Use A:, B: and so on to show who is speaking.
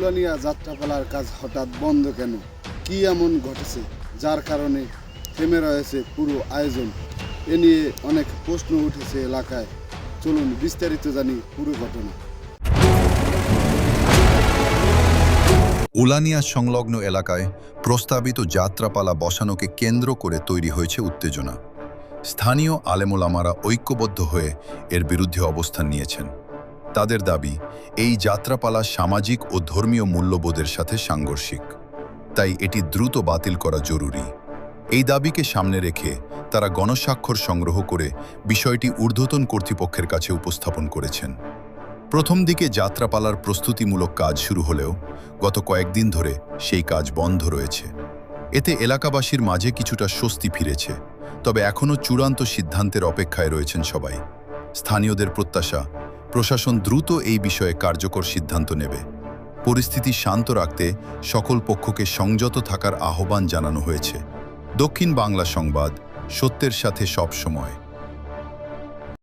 A: উলানিয়া যাত্রাপালার কাজ হঠাৎ বন্ধ কেন? কি এমন ঘটেছে যার কারণে থেমে রয়েছে পুরো আয়োজন? এ নিয়ে অনেক প্রশ্ন উঠেছে এলাকায়। চলুন বিস্তারিত জানি পুরো ঘটনা।
B: উলানিয়া সংলগ্ন এলাকায় প্রস্তাবিত যাত্রাপালা বসানোকে কেন্দ্র করে তৈরি হয়েছে উত্তেজনা। স্থানীয় আলেমোলামারা ঐক্যবদ্ধ হয়ে এর বিরুদ্ধে অবস্থান নিয়েছেন। তাদের দাবি, এই যাত্রাপালা সামাজিক ও ধর্মীয় মূল্যবোধের সাথে সাংঘর্ষিক, তাই এটি দ্রুত বাতিল করা জরুরি। এই দাবিকে সামনে রেখে তারা গণস্বাক্ষর সংগ্রহ করে বিষয়টি ঊর্ধ্বতন কর্তৃপক্ষের কাছে উপস্থাপন করেছেন। প্রথম দিকে যাত্রাপালার প্রস্তুতিমূলক কাজ শুরু হলেও গত কয়েকদিন ধরে সেই কাজ বন্ধ রয়েছে। এতে এলাকাবাসীর মাঝে কিছুটা স্বস্তি ফিরেছে, তবে এখনও চূড়ান্ত সিদ্ধান্তের অপেক্ষায় রয়েছেন সবাই। স্থানীয়দের প্রত্যাশা, প্রশাসন দ্রুত এই বিষয়ে কার্যকর সিদ্ধান্ত নেবে। পরিস্থিতি শান্ত রাখতে সকল পক্ষকে সংযত থাকার আহ্বান জানানো হয়েছে। দক্ষিণ বাংলা সংবাদ, সত্যের সাথে সব সময়।